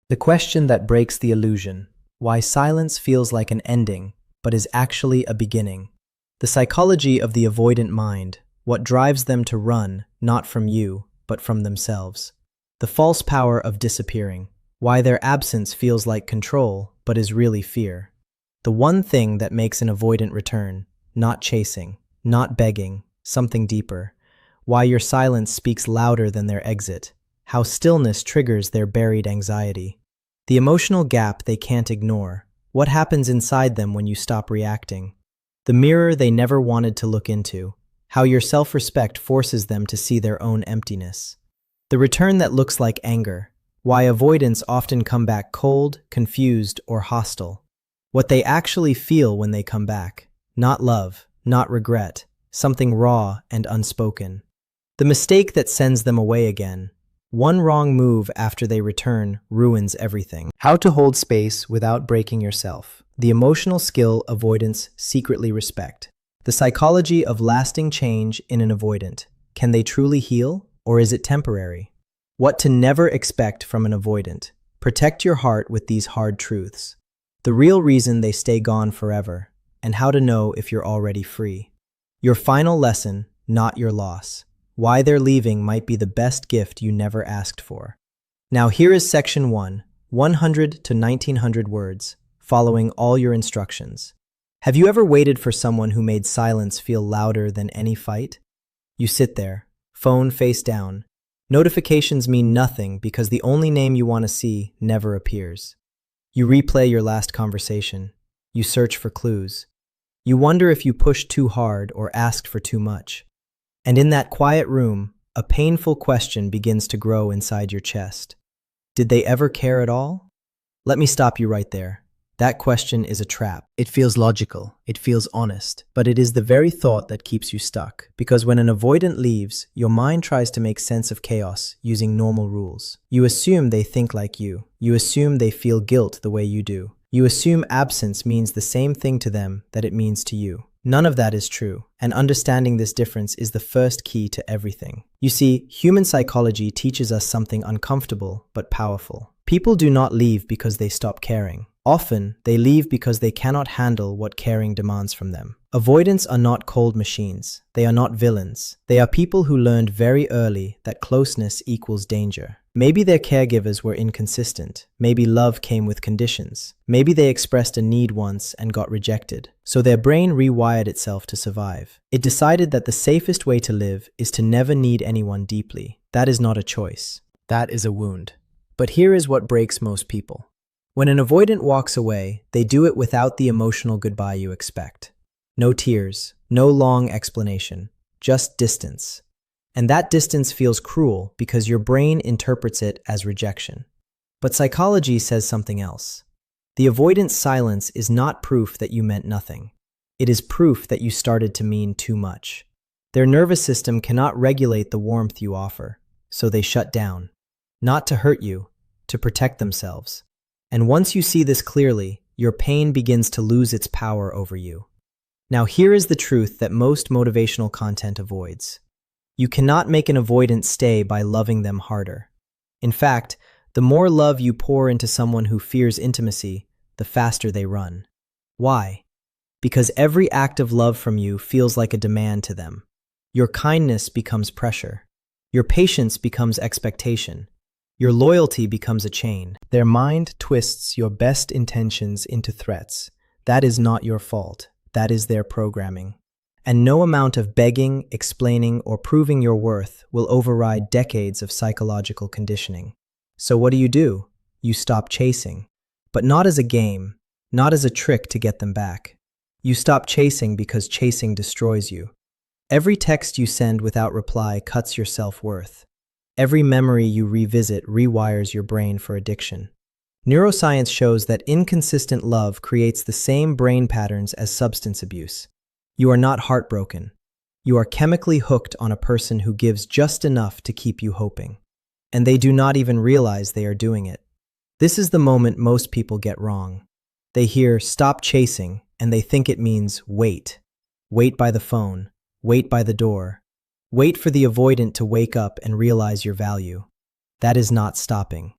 The question that breaks the illusion: why silence feels like an ending, but is actually a beginning. The psychology of the avoidant mind, what drives them to run, not from you, but from themselves. The false power of disappearing, why their absence feels like control, but is really fear. The one thing that makes an avoidant return, not chasing, not begging, something deeper. Why your silence speaks louder than their exit. How stillness triggers their buried anxiety. The emotional gap they can't ignore. What happens inside them when you stop reacting? The mirror they never wanted to look into. How your self-respect forces them to see their own emptiness. The return that looks like anger. Why avoidants often come back cold, confused, or hostile. What they actually feel when they come back. Not love, not regret, something raw and unspoken. The mistake that sends them away again. One wrong move after they return ruins everything. How to hold space without breaking yourself. The emotional skill avoidants secretly respect. The psychology of lasting change in an avoidant. Can they truly heal, or is it temporary? What to never expect from an avoidant. Protect your heart with these hard truths. The real reason they stay gone forever, and how to know if you're already free. Your final lesson, not your loss. Why they're leaving might be the best gift you never asked for. Now here is section 1, 100 to 1900 words, following all your instructions. Have you ever waited for someone who made silence feel louder than any fight? You sit there, phone face down. Notifications mean nothing because the only name you want to see never appears. You replay your last conversation. You search for clues. You wonder if you pushed too hard or asked for too much. And in that quiet room, a painful question begins to grow inside your chest. Did they ever care at all? Let me stop you right there. That question is a trap. It feels logical, it feels honest, but it is the very thought that keeps you stuck. Because when an avoidant leaves, your mind tries to make sense of chaos using normal rules. You assume they think like you. You assume they feel guilt the way you do. You assume absence means the same thing to them that it means to you. None of that is true, and understanding this difference is the first key to everything. You see, human psychology teaches us something uncomfortable but powerful. People do not leave because they stop caring. Often, they leave because they cannot handle what caring demands from them. Avoidants are not cold machines. They are not villains. They are people who learned very early that closeness equals danger. Maybe their caregivers were inconsistent. Maybe love came with conditions. Maybe they expressed a need once and got rejected. So their brain rewired itself to survive. It decided that the safest way to live is to never need anyone deeply. That is not a choice. That is a wound. But here is what breaks most people. When an avoidant walks away, they do it without the emotional goodbye you expect. No tears, no long explanation, just distance. And that distance feels cruel because your brain interprets it as rejection. But psychology says something else. The avoidant silence is not proof that you meant nothing. It is proof that you started to mean too much. Their nervous system cannot regulate the warmth you offer, so they shut down. Not to hurt you, to protect themselves. And once you see this clearly, your pain begins to lose its power over you. Now here is the truth that most motivational content avoids. You cannot make an avoidant stay by loving them harder. In fact, the more love you pour into someone who fears intimacy, the faster they run. Why? Because every act of love from you feels like a demand to them. Your kindness becomes pressure. Your patience becomes expectation. Your loyalty becomes a chain. Their mind twists your best intentions into threats. That is not your fault. That is their programming. And no amount of begging, explaining, or proving your worth will override decades of psychological conditioning. So what do? You stop chasing. But not as a game, not as a trick to get them back. You stop chasing because chasing destroys you. Every text you send without reply cuts your self-worth. Every memory you revisit rewires your brain for addiction. Neuroscience shows that inconsistent love creates the same brain patterns as substance abuse. You are not heartbroken. You are chemically hooked on a person who gives just enough to keep you hoping. And they do not even realize they are doing it. This is the moment most people get wrong. They hear "stop chasing" and they think it means wait. Wait by the phone. Wait by the door. Wait for the avoidant to wake up and realize your value. That is not stopping.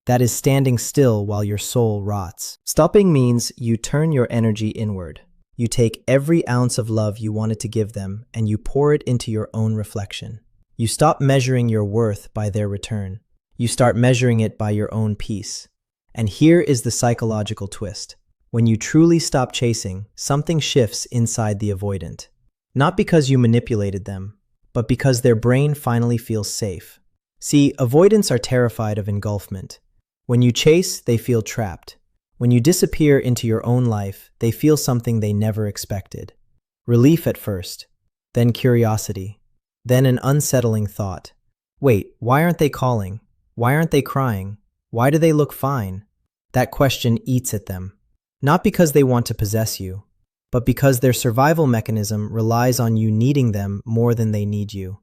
That is standing still while your soul rots. Stopping means you turn your energy inward. You take every ounce of love you wanted to give them and you pour it into your own reflection. You stop measuring your worth by their return. You start measuring it by your own peace. And here is the psychological twist. When you truly stop chasing, something shifts inside the avoidant. Not because you manipulated them, but because their brain finally feels safe. See, avoidants are terrified of engulfment. When you chase, they feel trapped. When you disappear into your own life, they feel something they never expected. Relief at first, then curiosity, then an unsettling thought. Wait, why aren't they calling? Why aren't they crying? Why do they look fine? That question eats at them. Not because they want to possess you, but because their survival mechanism relies on you needing them more than they need you.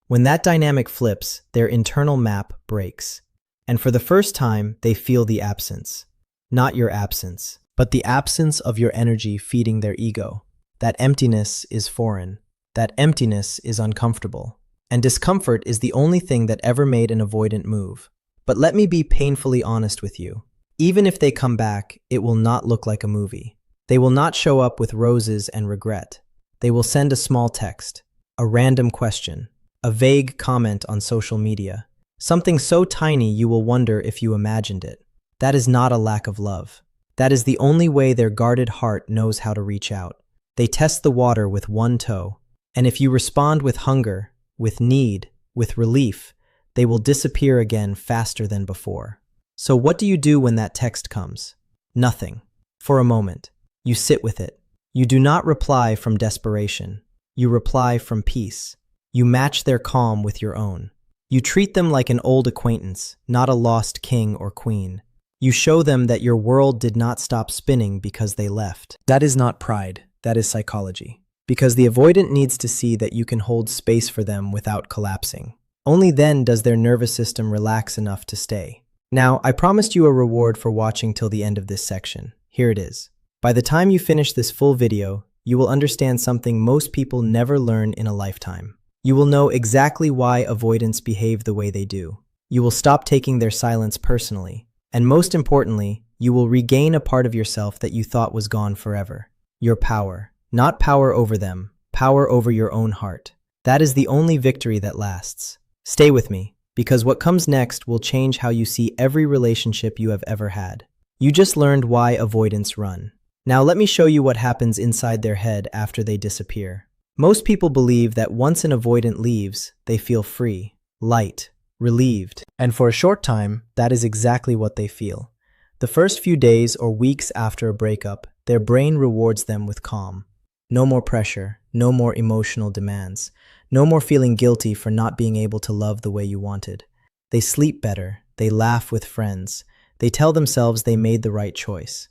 When that dynamic flips, their internal map breaks. And for the first time, they feel the absence. Not your absence, but the absence of your energy feeding their ego. That emptiness is foreign. That emptiness is uncomfortable. And discomfort is the only thing that ever made an avoidant move. But let me be painfully honest with you. Even if they come back, it will not look like a movie. They will not show up with roses and regret. They will send a small text, a random question, a vague comment on social media. Something so tiny you will wonder if you imagined it. That is not a lack of love. That is the only way their guarded heart knows how to reach out. They test the water with one toe. And if you respond with hunger, with need, with relief, they will disappear again faster than before. So what do you do when that text comes? Nothing. For a moment. You sit with it. You do not reply from desperation. You reply from peace. You match their calm with your own. You treat them like an old acquaintance, not a lost king or queen. You show them that your world did not stop spinning because they left. That is not pride, that is psychology. Because the avoidant needs to see that you can hold space for them without collapsing. Only then does their nervous system relax enough to stay. Now, I promised you a reward for watching till the end of this section. Here it is. By the time you finish this full video, you will understand something most people never learn in a lifetime. You will know exactly why avoidants behave the way they do. You will stop taking their silence personally. And most importantly, you will regain a part of yourself that you thought was gone forever. Your power. Not power over them, power over your own heart. That is the only victory that lasts. Stay with me, because what comes next will change how you see every relationship you have ever had. You just learned why avoidants run. Now let me show you what happens inside their head after they disappear. Most people believe that once an avoidant leaves, they feel free, light, relieved. And for a short time, that is exactly what they feel. The first few days or weeks after a breakup, their brain rewards them with calm. No more pressure, no more emotional demands, no more feeling guilty for not being able to love the way you wanted. They sleep better, they laugh with friends, they tell themselves they made the right choice.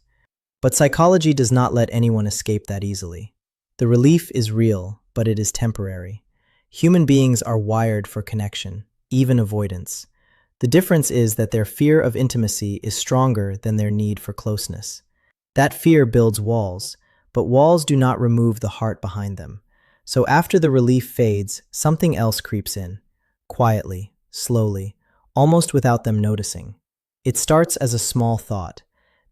But psychology does not let anyone escape that easily. The relief is real, but it is temporary. Human beings are wired for connection, even avoidance. The difference is that their fear of intimacy is stronger than their need for closeness. That fear builds walls, but walls do not remove the heart behind them. So after the relief fades, something else creeps in, quietly, slowly, almost without them noticing. It starts as a small thought.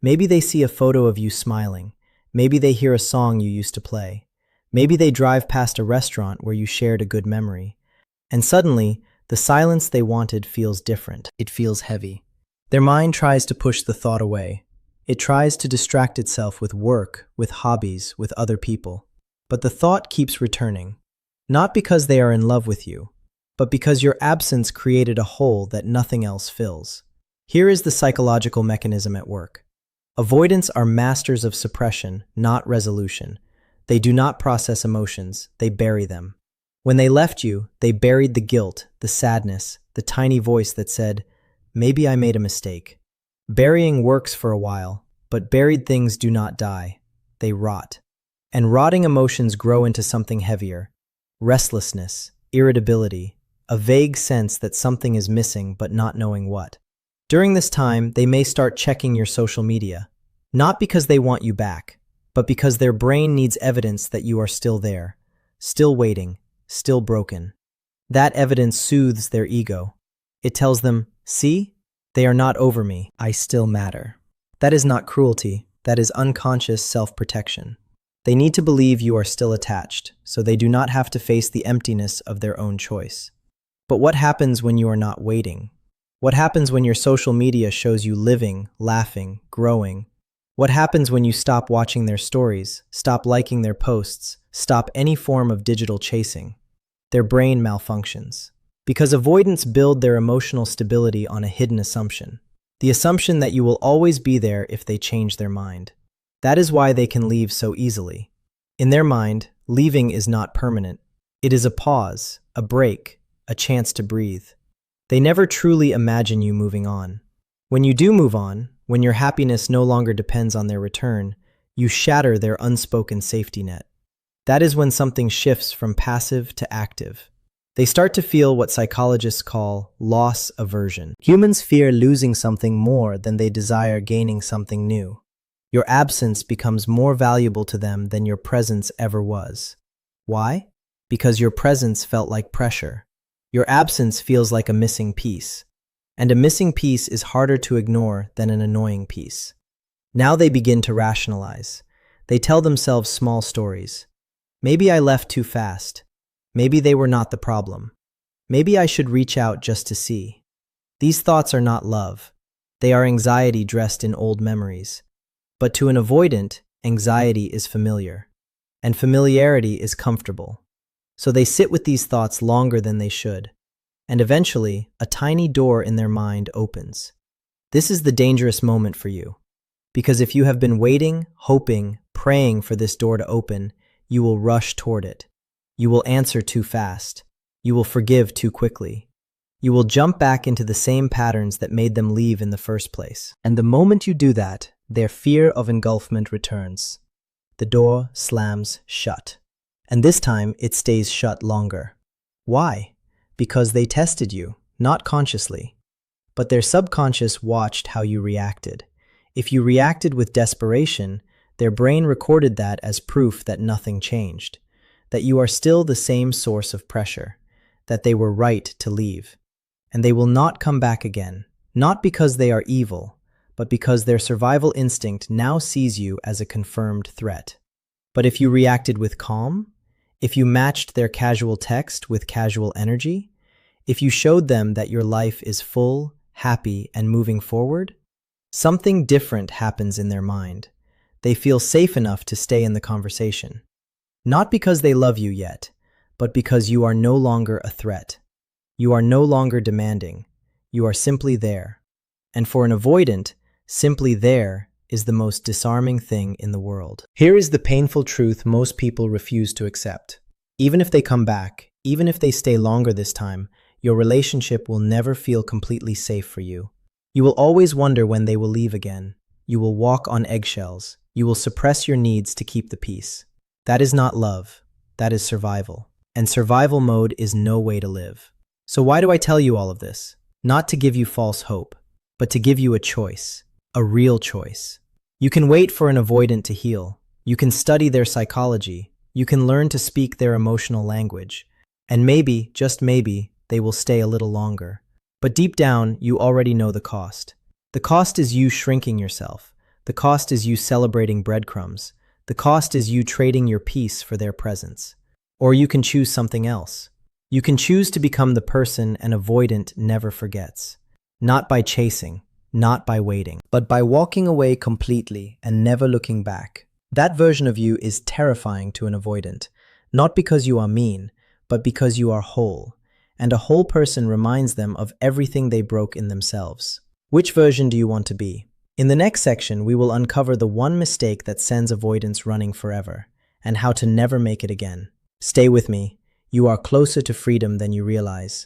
Maybe they see a photo of you smiling. Maybe they hear a song you used to play. Maybe they drive past a restaurant where you shared a good memory. And suddenly, the silence they wanted feels different. It feels heavy. Their mind tries to push the thought away. It tries to distract itself with work, with hobbies, with other people. But the thought keeps returning. Not because they are in love with you, but because your absence created a hole that nothing else fills. Here is the psychological mechanism at work. Avoidants are masters of suppression, not resolution. They do not process emotions, they bury them. When they left you, they buried the guilt, the sadness, the tiny voice that said, "Maybe I made a mistake." Burying works for a while, but buried things do not die. They rot. And rotting emotions grow into something heavier. Restlessness, irritability, a vague sense that something is missing but not knowing what. During this time, they may start checking your social media, not because they want you back, but because their brain needs evidence that you are still there, still waiting, still broken. That evidence soothes their ego. It tells them, "See? They are not over me. I still matter. That is not cruelty. That is unconscious self-protection. They need to believe you are still attached, so they do not have to face the emptiness of their own choice. But what happens when you are not waiting? What happens when your social media shows you living, laughing, growing? What happens when you stop watching their stories, stop liking their posts, stop any form of digital chasing? Their brain malfunctions. Because avoidants build their emotional stability on a hidden assumption. The assumption that you will always be there if they change their mind. That is why they can leave so easily. In their mind, leaving is not permanent. It is a pause, a break, a chance to breathe. They never truly imagine you moving on. When you do move on, when your happiness no longer depends on their return, you shatter their unspoken safety net. That is when something shifts from passive to active. They start to feel what psychologists call loss aversion. Humans fear losing something more than they desire gaining something new. Your absence becomes more valuable to them than your presence ever was. Why? Because your presence felt like pressure. Your absence feels like a missing piece. And a missing piece is harder to ignore than an annoying piece. Now they begin to rationalize. They tell themselves small stories. Maybe I left too fast. Maybe they were not the problem. Maybe I should reach out just to see. These thoughts are not love. They are anxiety dressed in old memories. But to an avoidant, anxiety is familiar. And familiarity is comfortable. So they sit with these thoughts longer than they should. And eventually, a tiny door in their mind opens. This is the dangerous moment for you. Because if you have been waiting, hoping, praying for this door to open, you will rush toward it. You will answer too fast. You will forgive too quickly. You will jump back into the same patterns that made them leave in the first place. And the moment you do that, their fear of engulfment returns. The door slams shut. And this time, it stays shut longer. Why? Because they tested you, not consciously. But their subconscious watched how you reacted. If you reacted with desperation, their brain recorded that as proof that nothing changed, that you are still the same source of pressure, that they were right to leave. And they will not come back again, not because they are evil, but because their survival instinct now sees you as a confirmed threat. But if you reacted with calm, if you matched their casual text with casual energy, if you showed them that your life is full, happy, and moving forward, something different happens in their mind. They feel safe enough to stay in the conversation. Not because they love you yet, but because you are no longer a threat. You are no longer demanding. You are simply there. And for an avoidant, simply there is the most disarming thing in the world. Here is the painful truth most people refuse to accept. Even if they come back, even if they stay longer this time, your relationship will never feel completely safe for you. You will always wonder when they will leave again. You will walk on eggshells. You will suppress your needs to keep the peace. That is not love. That is survival. And survival mode is no way to live. So why do I tell you all of this? Not to give you false hope, but to give you a choice. A real choice. You can wait for an avoidant to heal. You can study their psychology. You can learn to speak their emotional language. And maybe, just maybe, they will stay a little longer. But deep down, you already know the cost. The cost is you shrinking yourself. The cost is you celebrating breadcrumbs. The cost is you trading your peace for their presence. Or you can choose something else. You can choose to become the person an avoidant never forgets. Not by chasing. Not by waiting, but by walking away completely and never looking back. That version of you is terrifying to an avoidant, not because you are mean, but because you are whole, and a whole person reminds them of everything they broke in themselves. Which version do you want to be? In the next section, we will uncover the one mistake that sends avoidance running forever, and how to never make it again. Stay with me. You are closer to freedom than you realize.